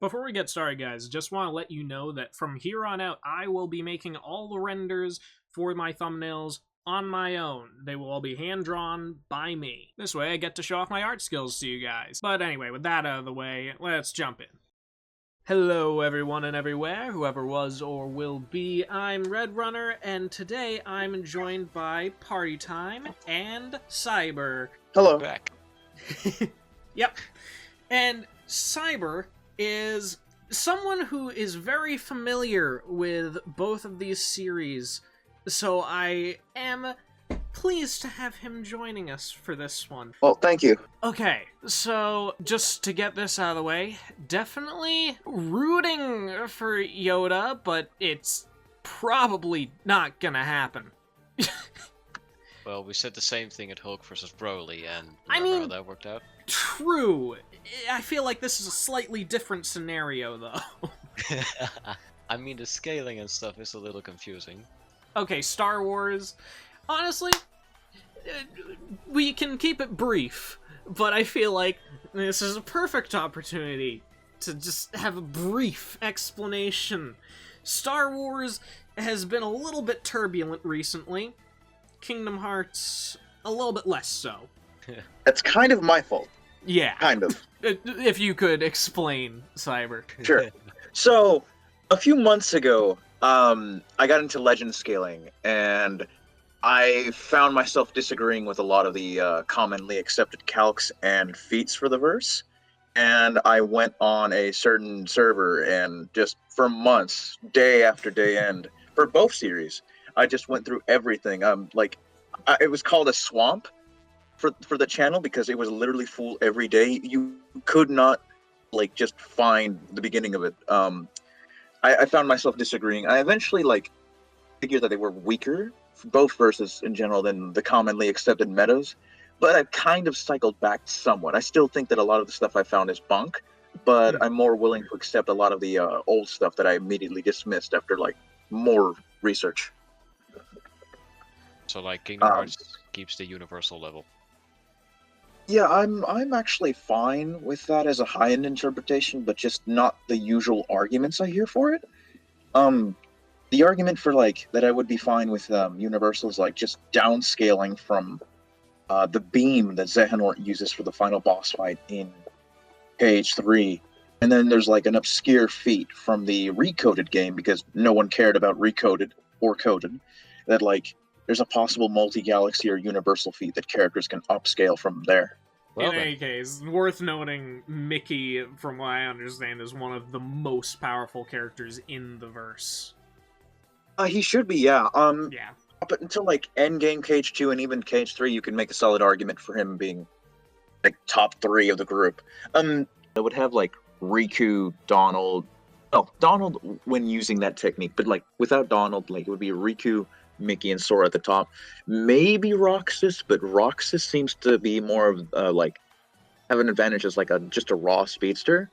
Before we get started, guys, just want to let you know that from here on out, I will be making all the renders for my thumbnails on my own. They will all be hand-drawn by me. This way, I get to show off my art skills to you guys. But anyway, with that out of the way, let's jump in. Hello, everyone and everywhere, whoever was or will be. I'm Red Runner, and today I'm joined by Party Time and Cyber. Hello. Back. Yep. And Cyber is someone who is very familiar with both of these series, so I am pleased to have him joining us for this one. Well, thank you. Okay, so just to get this out of the way, definitely rooting for Yoda, but it's probably not gonna happen. Well, we said the same thing at Hulk versus Broly, and I remember mean- how that worked out? True. I feel like this is a slightly different scenario, though. I mean, the scaling and stuff is a little confusing. Okay, Star Wars. Honestly, we can keep it brief, but I feel like this is a perfect opportunity to just have a brief explanation. Star Wars has been a little bit turbulent recently. Kingdom Hearts, a little bit less so. That's kind of my fault. Yeah. Kind of. If you could explain, Cyber. Sure. So, a few months ago, I got into legend scaling, and I found myself disagreeing with a lot of the commonly accepted calcs and feats for the verse. And I went on a certain server, and just for months, day after day end, for both series, I just went through everything. It was called a swamp for the channel because it was literally full every day. You could not just find the beginning of it. I found myself disagreeing. I eventually figured that they were weaker, both verses in general, than the commonly accepted metas. But I've kind of cycled back somewhat. I still think that a lot of the stuff I found is bunk, but I'm more willing to accept a lot of the old stuff that I immediately dismissed after more research. So, Kingdom Hearts keeps the universal level. Yeah, I'm actually fine with that as a high-end interpretation, but just not the usual arguments I hear for it. The argument for that I would be fine with Universal is just downscaling from the beam that Xehanort uses for the final boss fight in KH3, and then there's an obscure feat from the Recoded game because no one cared about Recoded or Coded, that there's a possible multi-galaxy or universal feat that characters can upscale from there. Well, In any case, worth noting, Mickey, from what I understand, is one of the most powerful characters in the verse. He should be, yeah. Yeah. Up until Endgame KH2 and even KH3, you can make a solid argument for him being top 3 of the group. I would have Riku, Donald. Oh, Donald when using that technique, but without Donald, it would be Riku, Mickey, and Sora at the top. Maybe Roxas, but Roxas seems to be more of have an advantage as just a raw speedster.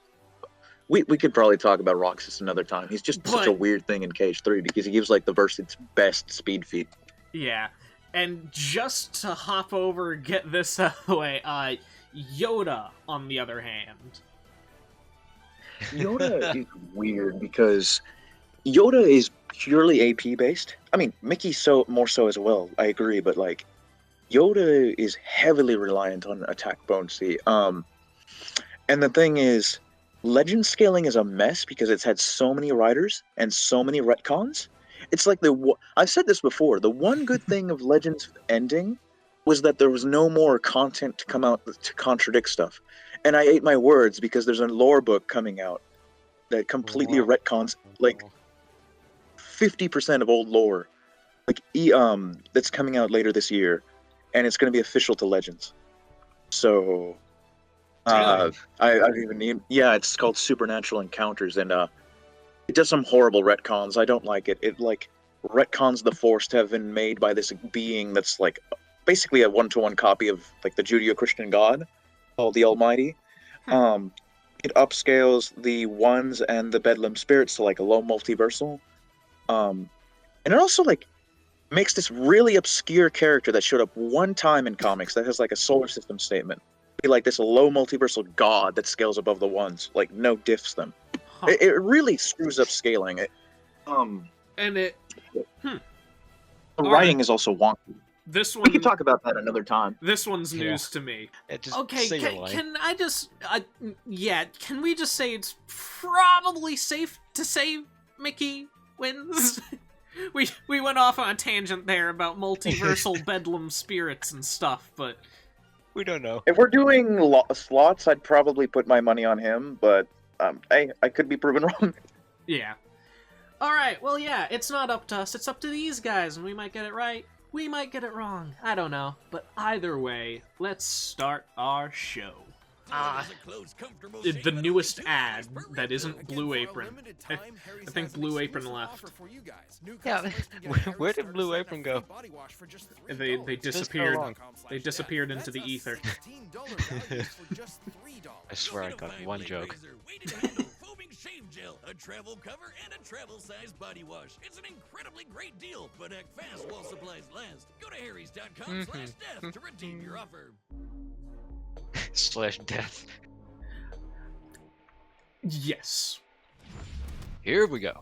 We could probably talk about Roxas another time. He's just such a weird thing in KH3 because he gives the verse its best speed feat. Yeah. And just to hop over, get this out of the way, Yoda, on the other hand. Yoda is weird because Yoda is purely AP based. I mean, Mickey's more so as well. I agree, but Yoda is heavily reliant on attack bonussy. And the thing is, legend scaling is a mess because it's had so many writers and so many retcons. It's I've said this before. The one good thing of Legends ending was that there was no more content to come out to contradict stuff. And I ate my words because there's a lore book coming out that completely retcons 50% of old lore, that's coming out later this year, and it's going to be official to Legends. So, I've even named, it's called Supernatural Encounters, and it does some horrible retcons. I don't like it. It retcons the Force to have been made by this being that's basically a one-to-one copy of the Judeo-Christian God called the Almighty. It upscales the Ones and the Bedlam spirits to a low multiversal. And it also makes this really obscure character that showed up one time in comics that has a solar system statement be this low multiversal god that scales above the Ones, no diffs them. Huh. It really screws up scaling. And it... The All writing right. is also wonky. This We one... could talk about that another time. This one's Yeah. news to me. Yeah, just Okay, say your line. can I just... yeah, can we just say it's probably safe to say Mickey wins? we went off on a tangent there about multiversal bedlam spirits and stuff, but... We don't know. If we're doing slots, I'd probably put my money on him, but I could be proven wrong. Yeah. Alright, well yeah, it's not up to us, it's up to these guys, and we might get it right, we might get it wrong, I don't know. But either way, let's start our show. The newest ad that isn't Blue Apron. I think Blue Apron left. Yeah, where did Blue Apron go? They disappeared. They disappeared into the ether. I swear I got one joke. Shave gel, a travel cover, and a travel-sized body wash. It's an incredibly great deal, but act fast while supplies last. Go to harrys.com/death to redeem your offer. /death. Yes. Here we go.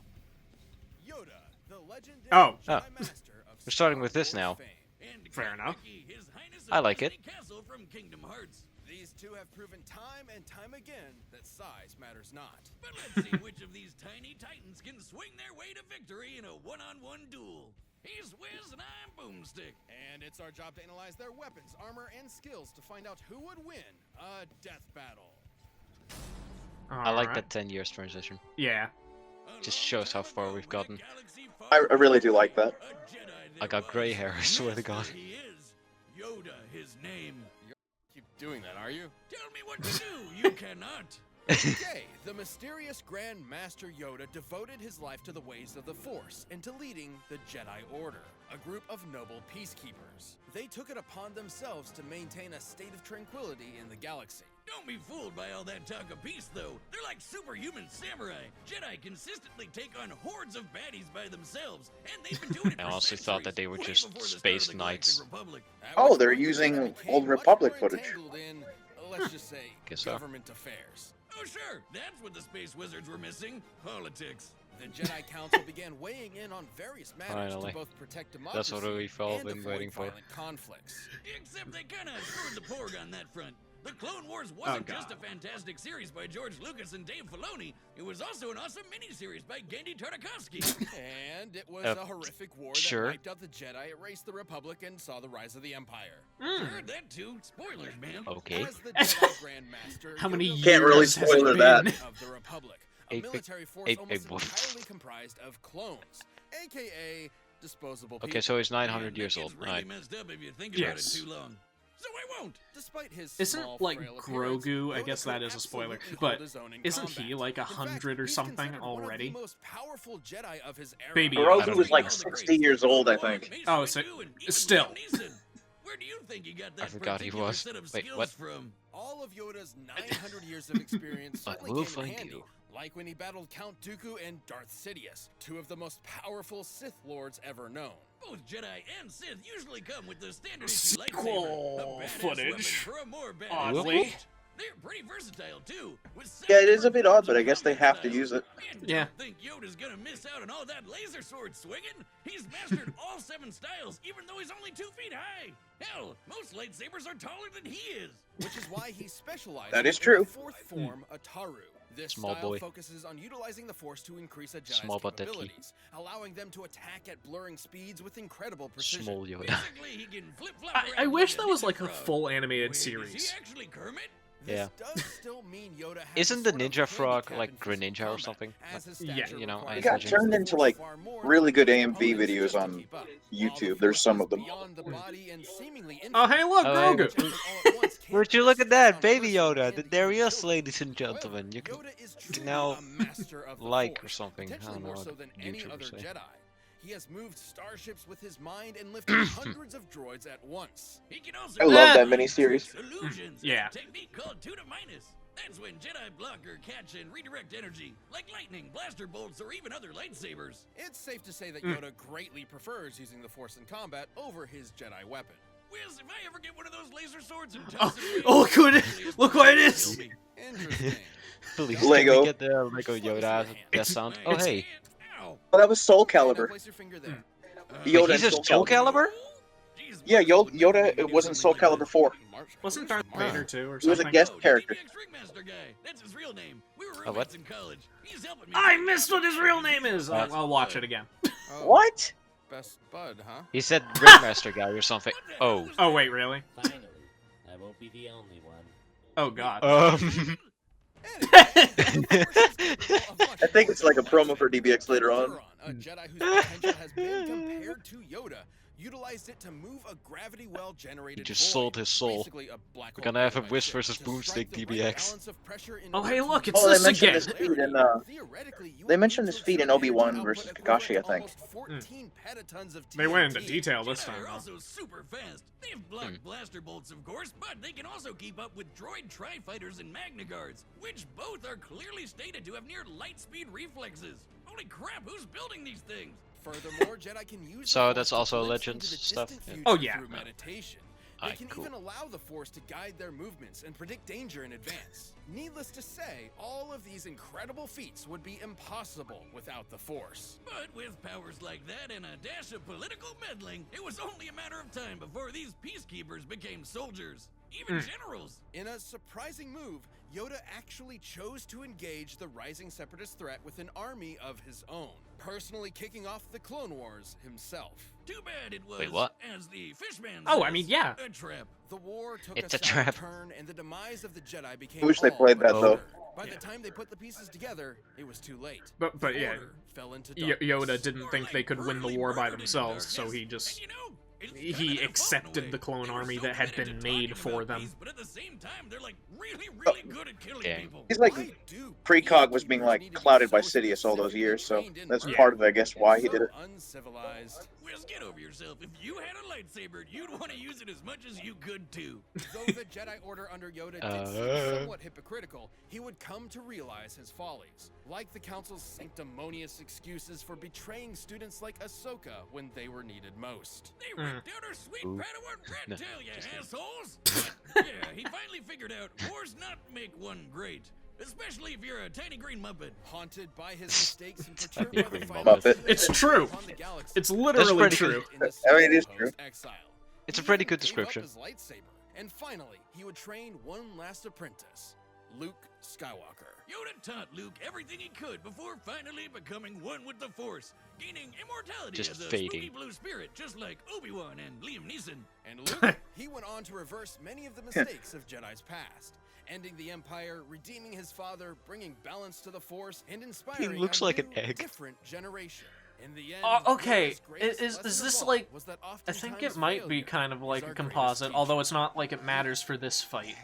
Yoda, the legendary Oh. Jedi master of We're starting with this now. and Fair enough. Mickey, His Highness of I like it. Disney Castle from Kingdom Hearts. These two have proven time and time again that size matters not. But let's see which of these tiny titans can swing their way to victory in a one-on-one duel. He's Wiz and I'm Boomstick. And it's our job to analyze their weapons, armor, and skills to find out who would win a death battle. I like Alright. that 10 years transition. Yeah. Just shows how far we've gotten. I really do like that. I got gray hair, I swear to God. He is Yoda, his name. Keep doing that, are you? Tell me what to do. You cannot. Okay, the mysterious Grand Master Yoda devoted his life to the ways of the Force and to leading the Jedi Order, a group of noble peacekeepers. They took it upon themselves to maintain a state of tranquility in the galaxy. Don't be fooled by all that talk of peace, though. They're like superhuman samurai. Jedi consistently take on hordes of baddies by themselves, and they've been doing it I for honestly thought that they were way just before the start space of the Galactic knights. Republic. At Oh, which they're point the using Jedi became old much Republic more footage. entangled in, let's just say, Guess so. government affairs. Oh, sure. That's what the space wizards were missing. Politics. The Jedi Council began weighing in on various matters Finally. to both protect That's democracy what we've all and been avoid waiting for. violent conflicts. Except they kind of screwed the porg on that front. The Clone Wars wasn't just a fantastic series by George Lucas and Dave Filoni. It was also an awesome miniseries by Genndy Tartakovsky. And it was a horrific war that sure. wiped out the Jedi, erased the Republic, and saw the rise of the Empire. Heard that too. Spoilers, man. Okay. As the Jedi Grand Master, How many Yoda years Can't really has it spoiler been? that. of the Republic, a Eight big- military force eight almost big wolf. entirely comprised of clones, aka disposable people. Okay, so he's 900 And years that old. gets really Right. messed up if you think about it Yes. too long. So I won't. Despite his Isn't, small, like, frail appearance, Grogu, I Yoda guess could that is a spoiler, absolutely but hold his own in isn't he, combat. like, In fact, 100 or he's something considered one of the already? most powerful Jedi of his era. Baby Yoda. Grogu was like 60 years old, I think. Oh, so- still. Where do you think he got that I forgot he particular was. set of Wait, skills what? from? All of Yoda's 900 years of experience I certainly will came in find handy. you. Like when he battled Count Dooku and Darth Sidious, two of the most powerful Sith Lords ever known. Both Jedi and Sith usually come with the standard issue lightsaber, Sequel a badass footage. weapon for a more badass Oddly. fight. They're pretty versatile too. With Yeah, it is a bit odd, but I seven guess they combat have to styles. use it. And Yeah. don't think Yoda's gonna miss out on all that laser sword swinging. He's mastered all 7 styles, even though he's only 2 feet high. Hell, most lightsabers are taller than he is. Which is why he specializes That is in true. the 4th form, Ataru. This Small style boy. focuses on utilizing the Force to increase a Jedi's Small but deadly. capabilities, allowing them to attack at blurring speeds with incredible precision. Small Yoda. Basically, he can flip-flop I around wish like that was ninja like a frog. full animated Wait, series. Is he actually Kermit? Yeah. This does still mean Yoda has Isn't a the sort of ninja frog handicap like in physical Greninja or combat, something? as his Yeah. stature You know, I requires It got imagine- turned into like really good AMV videos on YouTube. There's some of them. Oh, hey, look, Oh, hey, Grogu! Would you look at that, Baby Yoda? There he is, ladies and gentlemen. You can now like or something. I don't know what YouTubers say. He has moved starships with his mind and lifted hundreds of droids at once. He can also I love that miniseries. illusions. Yeah. A technique called 2 to minus. That's when Jedi block or catch and redirect energy, like lightning, blaster bolts, or even other lightsabers. It's safe to say that Yoda greatly prefers using the Force in combat over his Jedi weapon. Wiz, if I ever get one of those laser swords and Oh, good. Look what it is. Interesting. Please, Lego. Can we get the Lego Yoda that sound? Oh, hey. Ow. Well, that was Soul Calibur. Place your finger there. Yoda Wait, and he's just Soul Soul Calibur? Jeez, Yeah, Marshall Yoda would never was in do Soul something like Calibur 4. that. Wasn't Darth Vader too, or He was a something? guest character. DBX Ringmaster guy. That's his real name. We were Oh, what? roommates in college. He's helping me. I missed what his real name is. I'll watch it again. Oh, What? Best bud, huh? He said Ringmaster guy or something. Oh. Oh wait, really? Finally, I won't be the only one. Oh god. I think it's like a promo for DBX later on. A Jedi whose potential has been compared to Yoda utilized it to move a gravity well generated. He just sold his soul. We're gonna have a Wiz versus Boomstick DBX. Oh hey, look, it's Oh, this they mentioned again. this feat in they mentioned this feat in Obi-Wan versus Kakashi, I think. They went into detail this time, They're though. also super fast. They have blocked blaster bolts, of course, but they can also keep up with droid tri-fighters and Magna Guards, which both are clearly stated to have near light speed reflexes. Holy crap, who's building these things? Furthermore, Jedi can use So the that's Force to also glimpse Legends into the stuff, distant yeah. future Oh, yeah. through meditation. They Aight, can cool. even allow the Force to guide their movements and predict danger in advance. Needless to say, all of these incredible feats would be impossible without the Force. But with powers like that and a dash of political meddling, it was only a matter of time before these peacekeepers became soldiers. Even generals. In a surprising move, Yoda actually chose to engage the rising separatist threat with an army of his own, personally kicking off the Clone Wars himself. Too bad it was, Wait, what? as the fishman Oh, I says, mean, yeah. a trap. The war took It's a a sour trap. turn, and the demise of the Jedi became I wish they all played but that, though. certain. By the time they put the pieces together, it was too late. But The yeah, Order fell into Yoda darkness. didn't Or think like they could win the brutally war by murdered into themselves, so darkness. he just And you know, it's kinda he their fault in a accepted way. the clone They were army so that had committed been to made talking for about them. peace, but at the same time, they're like really good at killing Dang. people. He's like, I do Precog was being peacekeepers like need to be clouded by so Sidious all those years, so specifically trained that's in part of, I guess, why he so did it. uncivilized. Wiz, get over yourself. If you had a lightsaber, you'd want to use it as much as you could too. Though the Jedi Order under Yoda did seem somewhat hypocritical, he would come to realize his follies, like the Council's sanctimonious excuses for betraying students like Ahsoka when they were needed most. They ripped out her sweet Ooh. Padawan rat No, tail, you just kidding. assholes! Yeah, he finally figured out wars not make one great. Especially if you're a tiny green Muppet. Haunted by his mistakes and perturbed Tiny by the green final Muppet. defeat It's true. upon the galaxy. It's literally pretty true. In the I mean, it is self-imposed true. exile. It's a He pretty even good gave up description. his lightsaber. And finally, he would train one last apprentice, Luke Skywalker. Yoda taught Luke everything he could before finally becoming one with the Force, gaining immortality Just as a fading. spooky blue spirit, just like Obi-Wan and Liam Neeson. And Luke, he went on to reverse many of the mistakes of Jedi's past, ending the Empire, redeeming his father, bringing balance to the Force, and inspiring looks a like an new, egg. different generation. In the end, Okay, Yoda's greatest is lesson this of like? all was that I think oftentimes it might be failure kind of like is a our greatest composite, teacher. although it's not like it matters for this fight.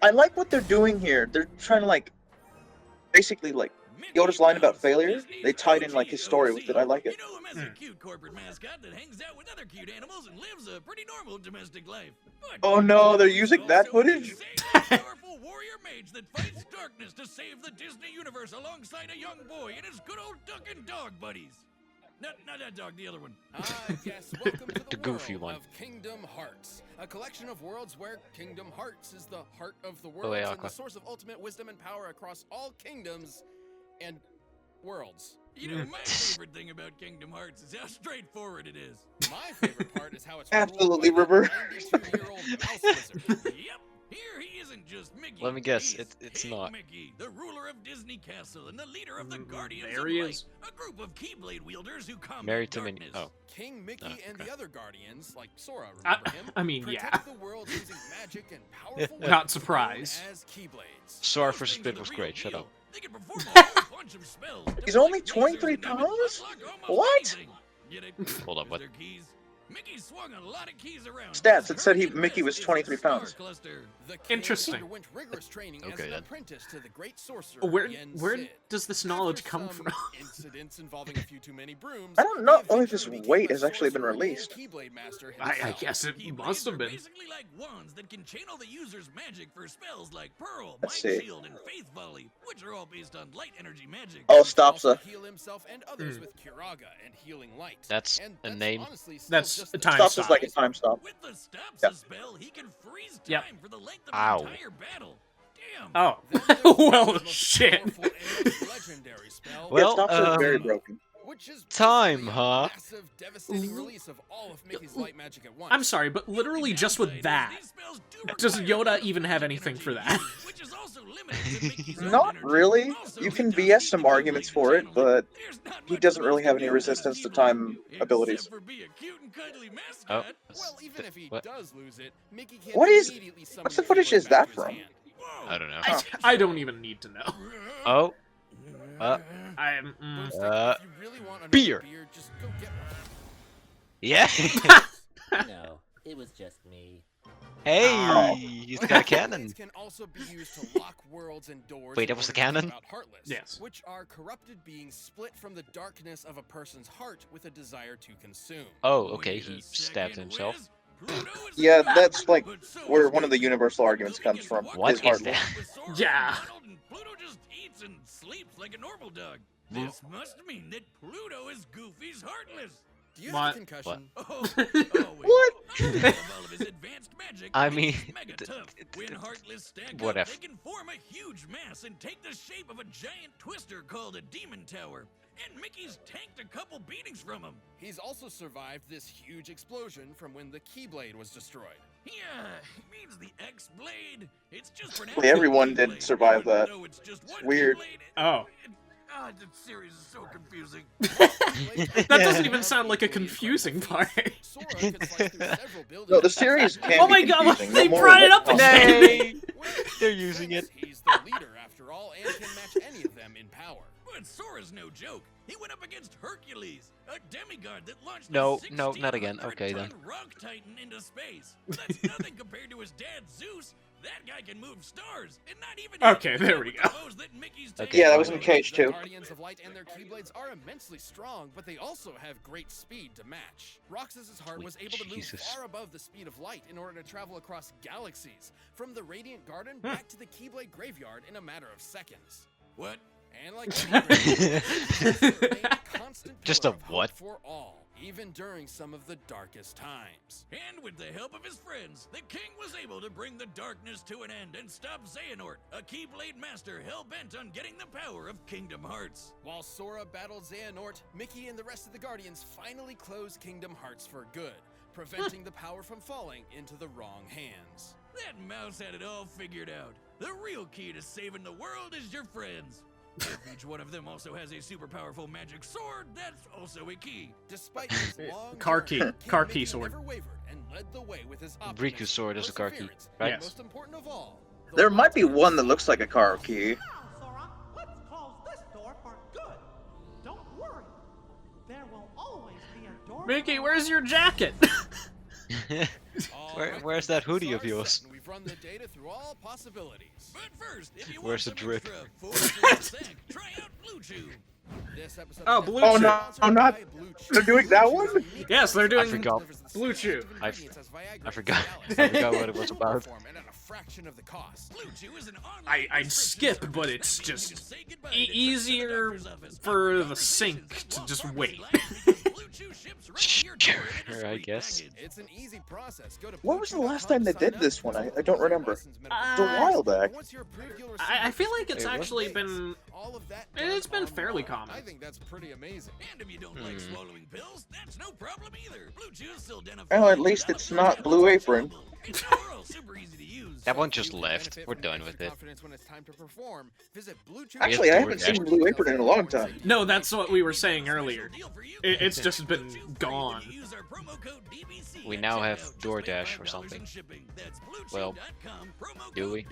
I like what they're doing here. They're trying to like, basically like, Yoda's line about failure, they tied in like his story with it. I like it. You know him as a cute corporate mascot that hangs out with other cute animals and lives a pretty normal domestic life. But Oh no, they're using he's that also footage? an insanely powerful warrior mage that fights darkness to save the Disney universe alongside a young boy and his good old duck and dog buddies. Not that dog, the other one. Yes, welcome to The goofy one. of Kingdom Hearts, a collection of worlds where Kingdom Hearts is the heart of the world wait, and Aqua. the source of ultimate wisdom and power across all kingdoms and worlds. You know, my favorite thing about Kingdom Hearts is how straightforward it is. My favorite part is how it's Absolutely, ruled by River. the 92-year-old mouse wizard. Yep. Here he isn't just Mickey. Let me guess, He is it's King not. Mickey, the ruler of Disney Castle and the leader of the Guardians there of he Light, is. a group of Keyblade wielders who combat Married to Minnie. darkness. Oh. King Mickey Oh, and okay. the other Guardians, like Sora, I- remember him? I mean, protect yeah. the world using magic and powerful Not weapons surprised. known as Keyblades. Sora Those versus things are Spit the was real great, shut deal. up. They can perform a whole bunch of spells. He's They're only like 23 lasers and they can pounds? unlock almost What? anything. Yeah, they- Hold up, With what? their keys. Mickey swung a lot of keys around. Stats, His it said current Mickey was best is 23 the Star pounds. Cluster. The king Interesting. underwent rigorous training as Okay, an then. apprentice to the great sorcerer Where Yen where Sid. does this knowledge After come some from? incidents involving a few too many brooms, I don't know he if his eventually weight became has a actually been sorcerer and released. Keyblade master I himself. guess it Keyblades must have are been. basically like wands that can channel the user's magic for spells like Pearl, Let's Mind see. Shield, and Faith Volley, which are all based on light energy magic. Oh, He can also Stopsa. heal himself and others with Kiraga and healing light. That's And a name. honestly still That's just a the time tip of Stopsa's stop. like a time stop. With the Stopsa Yep. spell, he can freeze time Yep. for the length of Ow. the entire battle. Damn. Oh. Then there's the Well, most shit. powerful and most legendary spell, Well, yeah, Stopsa is very broken. which is Time, basically a huh? massive, devastating release of all of Mickey's light magic at once. I'm sorry, but literally just with that, does Yoda even have anything for that? Not really. You can BS some arguments for it, but he doesn't really have any resistance to time abilities. Oh, Well, even if he what? does lose it, Mickey can What is- immediately summon what's the the footage Keyblade is back that to his from? hand. I don't know. I don't even need to know. Oh, I'm. Boomstick, Uh, if you really want another beer. just go get one. yeah. No, it was just me. Hey, he's got a cannon. Keyblades can also be used to lock worlds and doors. Wait, that in was the order to cannon? keep out Heartless, Yes. which are corrupted beings split from the darkness of a person's heart with a desire to consume. Oh, okay, he stabbed himself. Yeah, that's like where one of the universal arguments comes from. What His is heart. that? Yeah. Pluto just eats and sleeps like a normal dog. This must mean that Pluto is Goofy's heartless. Do you What? have a concussion? Oh, wait. What? Of all of his advanced magic, I Mickey's mean, mega tough. When Heartless stack what up, if- they can form a huge mass and take the shape of a giant twister called a demon tower. And Mickey's tanked a couple beatings from him. He's also survived this huge explosion from when the Keyblade was destroyed. Yeah, it means the X-Blade. It's just for Well, everyone did survive that. It's just one weird. Keyblade. Oh. God, the series is so confusing. That doesn't even sound like a confusing part. Sora could slice through several buildings. No, the series can Oh be my god, confusing. they No more brought it than up that. again! Nay, they're using it. He's the leader after all and can match any of them in power. But Sora's no joke. He went up against Hercules, a demigod that launched No, a no, not again. 1,600 Okay, then. ton rock titan into space. That's nothing compared to his dad Zeus. That guy can move stars, and not even Okay, there we go. Okay, Yeah, that was in fine. Cage The too. Guardians of Light and their Keyblades are immensely strong, but they also have great speed to match. Roxas's heart Sweet was able to move Jesus. far above the speed of light in order to travel across galaxies, from the Radiant Garden back to the Keyblade Graveyard in a matter of seconds. What? And like Keyblade, remained a constant Just pillar a of hope what? for all, even during some of the darkest times. And with the help of his friends, the king was able to bring the darkness to an end and stop Xehanort, a Keyblade master hell-bent on getting the power of Kingdom Hearts. While Sora battled Xehanort, Mickey and the rest of the Guardians finally closed Kingdom Hearts for good, preventing the power from falling into the wrong hands. That mouse had it all figured out. The real key to saving the world is your friends. If each one of them also has a super powerful magic sword, that's also a key. Despite his long Car journey, key. King Car Mickey key sword. never wavered and led the way with his Riku's optimism, sword is a car key, perseverance, right? and Yes. most important of all, the There might be love one that looks like a car key. Now, Sora, let's close this door for good. Don't worry. There will always be a door. Mickey, where's your jacket? All Where's that hoodie of Stars yours? set, and We've run the data through all possibilities. But first, if you Where's the want some drip? extra full try out Blue Chew. This episode Oh, of Blue Oh Chew. no, I'm not. They're doing that one? Yes, they're doing forgot. Blue Chew. I forgot. I forgot what it was about. And at a fraction of the cost. Blue Chew is an online I'd prescription skip, service but that it's means you just can say goodbye to easier trips to the doctor's office. for the Conversations sink that to won't just pharmacy wait. life because Blue Chew ships right to your door in a Sure, I discreet guess. package. It's an easy process. Go to When was the last bluechew.com time they to did sign this up. one? I don't remember. Licensed medical It's a while back. Once you're approved, you'll receive I feel like it's Wait, what? actually been. all of that It's done been fairly online. common. I think that's pretty amazing. And if you don't like Hmm. swallowing pills, that's no problem either. Blue Chew is still identified. Well, at least it's not Blue Apron. It's oral, super easy to use. That one You just can left. benefit We're from done extra with it. confidence when it's time to perform. Visit Blue Chew. Actually, I It's haven't DoorDash. seen Blue Apron in a long time. No, that's what we were saying earlier. It's just been gone. We now have DoorDash or something. Well, do we?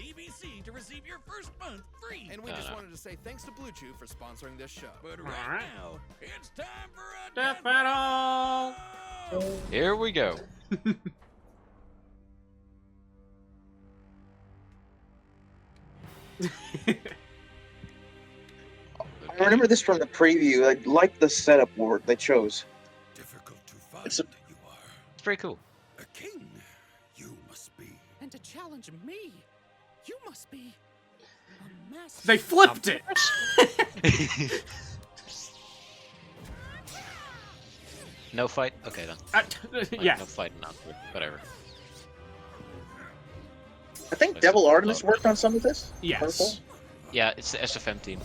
to receive your first month free. And we just no. wanted to say thanks to Blue Chew for sponsoring this show. But Alright. right now, it's time for a Death battle! Here we go. I remember this from the preview. I like the setup word they chose. Difficult to find It's a- you are. It's pretty cool. A king, you must be. And to challenge me, you must be a They flipped it! No fight? Okay then. Like, Yeah. No fight, not whatever. I think Devil Artemis worked on some of this. Yes. Yeah, it's the SFM team.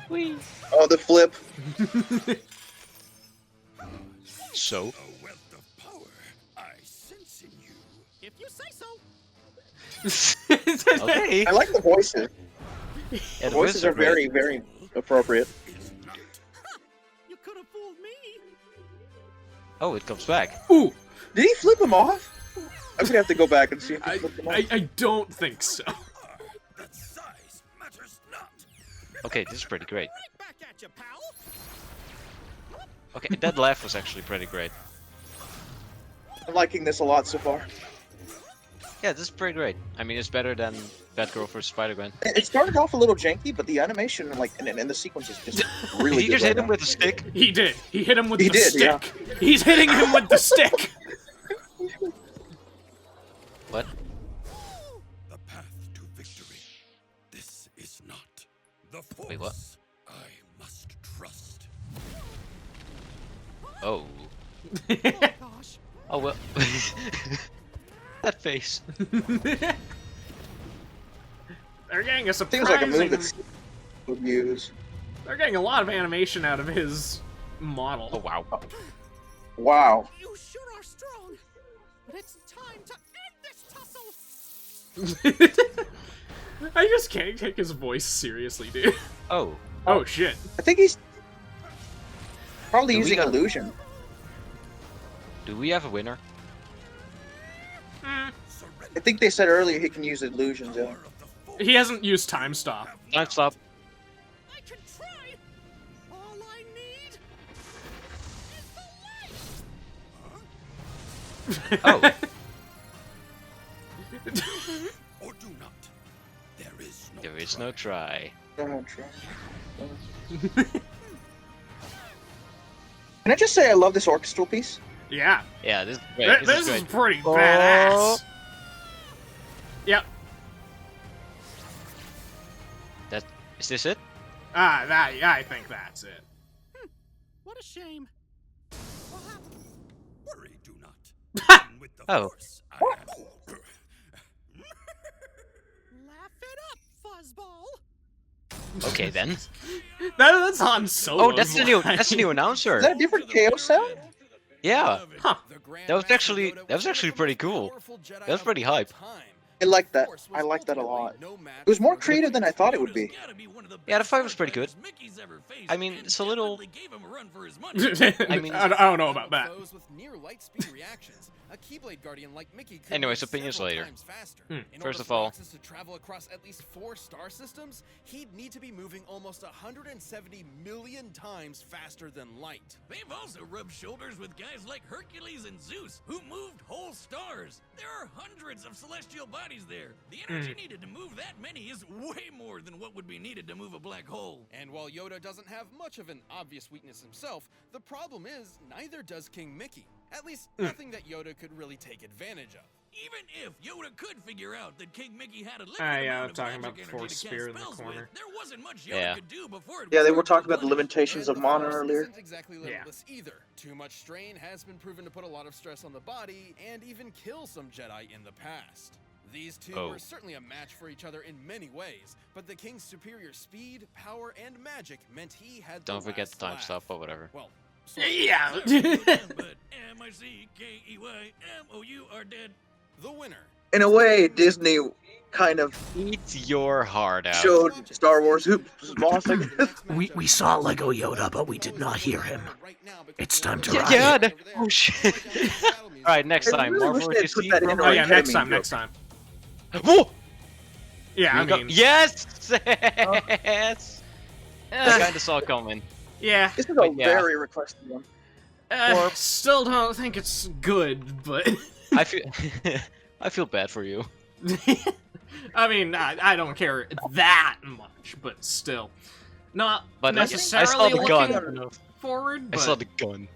Whee! Oh, the flip. So? A wealth of power I sense in you. If you say so. Okay. I like the voices. Yeah, The the voices are great. very, very appropriate. You could have fooled me. Oh, it comes back. Ooh! Did he flip him off? I'm gonna have to go back and see if he I, flipped him off. I don't think so. That size matters not. Okay, this is pretty great. Right back at you, pal. Okay, that laugh was actually pretty great. I'm liking this a lot so far. Yeah, this is pretty great. I mean, it's better than Batgirl vs Spider-Gwen. It started off a little janky, but the animation and the sequence is just really Did he good just right hit him now. with a stick? He did. He hit him with He the did, yeah. stick. He's hitting him with the stick. What? The path to victory. This is not the force. Wait, what? I must trust. Oh. Oh, gosh. Oh well. That face. They're getting a Seems like a surprising. move that would use. They're getting a lot of animation out of his model. Oh wow. Wow. You sure are strong. But it's time to end this tussle. I just can't take his voice seriously, dude. Oh. Oh shit. I think he's probably Do we using got- illusion. Do we have a winner? Mm, I think they said earlier he can use illusions. Yeah. he hasn't used time stop. Time stop. I can try. All I need is the light. Oh. Or do not. There is no There is no try. Can I just say I love this orchestral piece? Yeah. Yeah, this is great. This is great. pretty Oh. badass. Yep. Is this it? I think that's it. What a shame. What happened? worry. Do not. With the Oh. force, I am. Laugh it up, fuzzball. Okay then. That's Han Solo. Oh, that's the new announcer. Is that a different KO sound? Yeah. Huh. That was actually pretty cool. That was pretty hype. I like that. I like that a lot. It was more creative than I thought it would be. Yeah, the fight was pretty good. I mean, it's a little. I mean- don't know about that. Foes with near light speed reactions. A Keyblade Guardian like Mickey could Anyways, move opinions several later. times faster. Hmm. In First order of for all- Roxas to travel across at least 4 star systems, he'd need to be moving almost 170 million times faster than light. They've also rubbed shoulders with guys like Hercules and Zeus, who moved whole stars. There are hundreds of celestial bodies there. The energy needed to move that many is way more than what would be needed to move a black hole. And while Yoda doesn't have much of an obvious weakness himself, the problem is neither does King Mickey. At least nothing that Yoda could really take advantage of. Even if Yoda could figure out that King Mickey had a limited Yeah, amount of talking magic about the energy Force to cast Spear in the spells corner. with, there wasn't much Yoda Yeah. could do before it Yeah, they were started talking about the running. limitations of And mana Force earlier. isn't exactly limitless either. Too much strain has been proven to put a lot of stress on the body and even kill some Jedi in the past. These two Oh. were certainly a match for each other in many ways, but the King's superior speed, power, and magic meant he had the Don't forget the last time laugh. stop or whatever. Well, Yeah. But MICKEYMOU are dead. the winner. In a way, Disney kind of Eat your heart out. showed Star Wars who's boss. I guess. We saw Lego Yoda, but we did not hear him. It's time to ride. Yeah, oh shit. Alright, next I time. really Marvel wish they'd put DC. that in Oh yeah, Academy next time, joke. next time. Whoa! Yeah, I We go- mean, yes! Yes! I kinda saw it coming. yeah. This is a But yeah. very requested one. Still don't think it's good, but I feel I feel bad for you. I mean, I don't care that much, but still, not But I necessarily saw the looking gun. forward. I But saw the gun.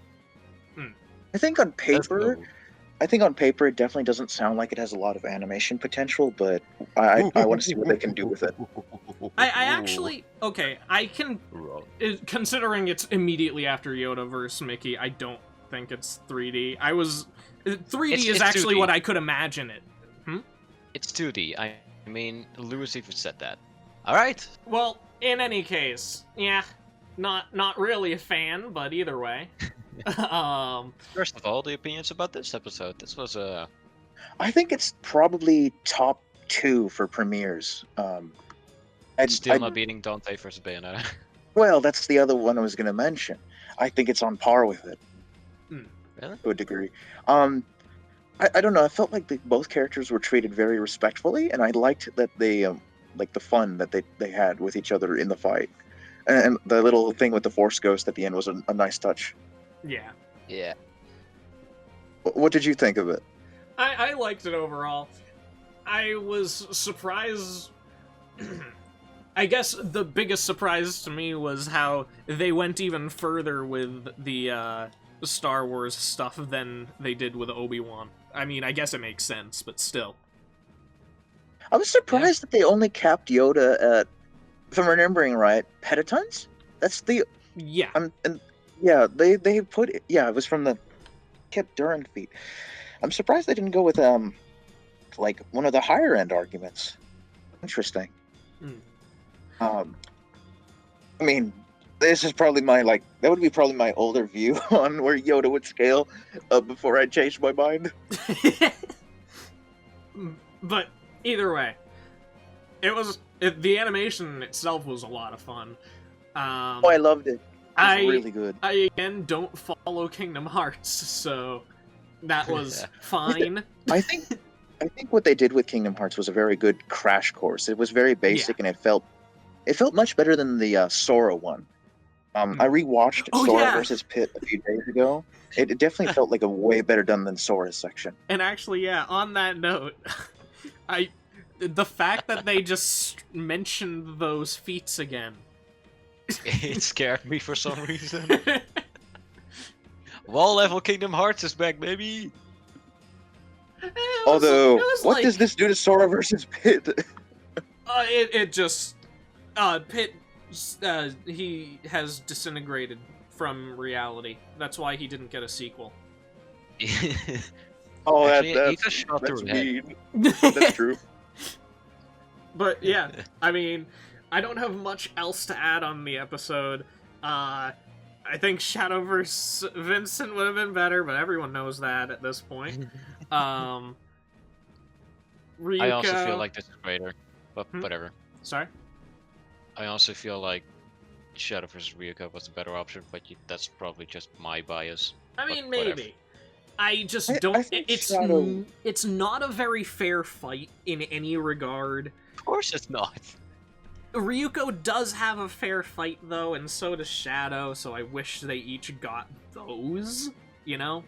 I think on Let's paper, go. it definitely doesn't sound like it has a lot of animation potential, but I want to see what they can do with it. I actually okay. I can, Wrong. considering it's immediately after Yoda versus Mickey. I don't think it's 3D. 3D is It's actually 2D. what I could imagine it. It's 2D. I mean, Lewis even said that. All right. Well, in any case, yeah, not really a fan, but either way. First of all, the opinions about this episode. This was a. I think it's probably top 2 for premieres. Still not beating Dante versus Bayonetta. Well, that's the other one I was going to mention. I think it's on par with it. Really? To a degree. I don't know. I felt like both characters were treated very respectfully, and I liked that they, like the fun that they had with each other in the fight. And the little thing with the Force Ghost at the end was a nice touch. Yeah. Yeah. What did you think of it? I liked it overall. I was surprised. I guess the biggest surprise to me was how they went even further with the Star Wars stuff than they did with Obi-Wan. I mean, I guess it makes sense, but still. I was surprised that they only capped Yoda at, if I'm remembering right, petatons? That's the... Yeah. And yeah, they put... Yeah, it was from the kept Duran feat. I'm surprised they didn't go with, like, one of the higher-end arguments. Interesting. I mean, this is probably my, like, that would be probably my older view on where Yoda would scale before I changed my mind. But either way, the animation itself was a lot of fun. I loved it. It was really good. I again don't follow Kingdom Hearts, so that was fine. I think what they did with Kingdom Hearts was a very good crash course. It was very basic, and it felt much better than the Sora one. I rewatched Sora versus Pit a few days ago. It definitely felt like a way better done than Sora's section. And actually, yeah, on that note, the fact that they just mentioned those feats again. It scared me for some reason. Wall level Kingdom Hearts is back, baby! Although, what like, does this do to Sora versus Pit? It just... Pit, he has disintegrated from reality. That's why he didn't get a sequel. Oh, Actually, he that's just shot through his head. mean. That's true. But yeah, I mean, I don't have much else to add on the episode. I think Shadow vs. Vincent would have been better, but everyone knows that at this point. Ryuko... I also feel like this is greater, but whatever. Sorry? I also feel like Shadow vs. Ryuko was the better option, but that's probably just my bias. I mean, but maybe. whatever. I just don't... It's not a very fair fight in any regard. Of course it's not. Ryuko does have a fair fight, though, and so does Shadow, so I wish they each got those, you know?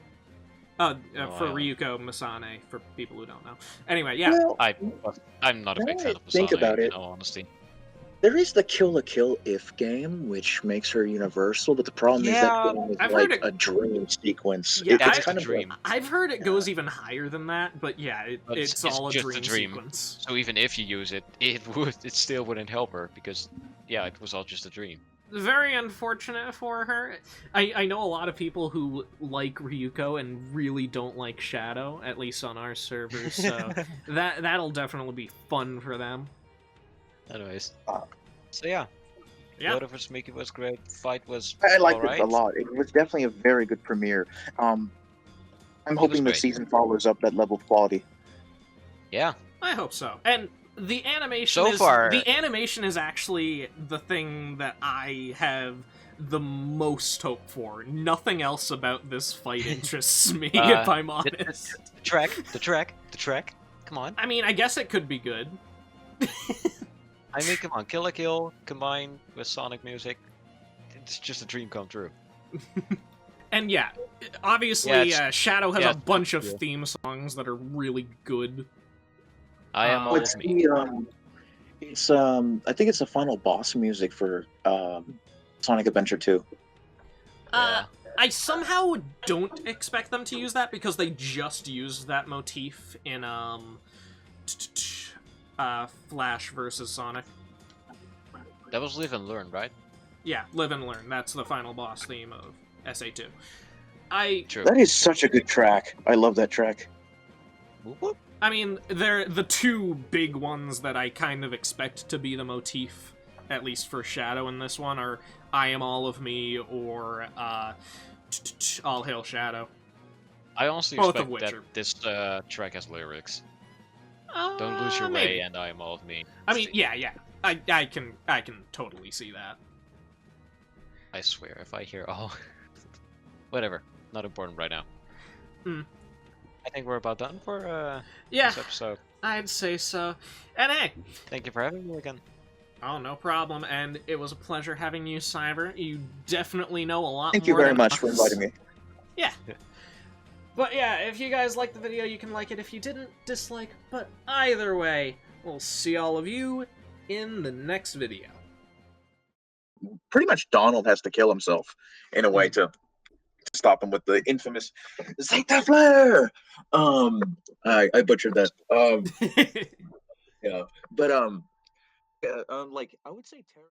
For Ryuko Masane, for people who don't know. Anyway, yeah. Well, I'm not a big fan of Masane, think about it. in all honesty. There is the Kill la Kill If game, which makes her universal, but the problem is that game is I've like heard a dream sequence. Yeah, It's kind of dream. I've heard it goes even higher than that, but yeah, it's all a just dream, a dream sequence. So even if you use it, it still wouldn't help her, because, yeah, it was all just a dream. Very unfortunate for her. I know a lot of people who like Ryuko and really don't like Shadow, at least on our servers, so that'll definitely be fun for them. Anyways. So yeah. Yoda vs. Mickey was great. Fight was I liked alright. it a lot. It was definitely a very good premiere. I'm hoping the great. season follows up that level of quality. Yeah. I hope so. And the animation the animation is actually the thing that I have the most hope for. Nothing else about this fight interests me, if I'm honest. The track. Come on. I mean, I guess it could be good. I mean, come on. Kill la Kill combined with Sonic music. It's just a dream come true. And yeah, obviously Shadow has a bunch of theme songs that are really good. I am I think it's the final boss music for Sonic Adventure 2. I I somehow don't expect them to use that because they just used that motif in Flash versus Sonic. That was Live and Learn, right? Yeah, Live and Learn. That's the final boss theme of SA2. True. That is such a good track. I love that track. Whoop. I mean, they're the two big ones that I kind of expect to be the motif, at least for Shadow in this one, are I Am All of Me or All Hail Shadow. I honestly Both of expect which that are... this track has lyrics. Don't lose your maybe. way, and I am all of me. I mean, yeah. I can totally see that. I swear, if I hear oh, whatever, not important right now. I think we're about done for this episode. I'd say so. And hey, thank you for having me again. Oh, no problem. And it was a pleasure having you, Cyber. You definitely know a lot more. Thank you very much us. for inviting me. Yeah. But yeah, if you guys liked the video, you can like it. If you didn't, dislike. But either way, we'll see all of you in the next video. Pretty much Donald has to kill himself in a way to stop him with the infamous Zeta Flare. I butchered that. Yeah, but like I would say.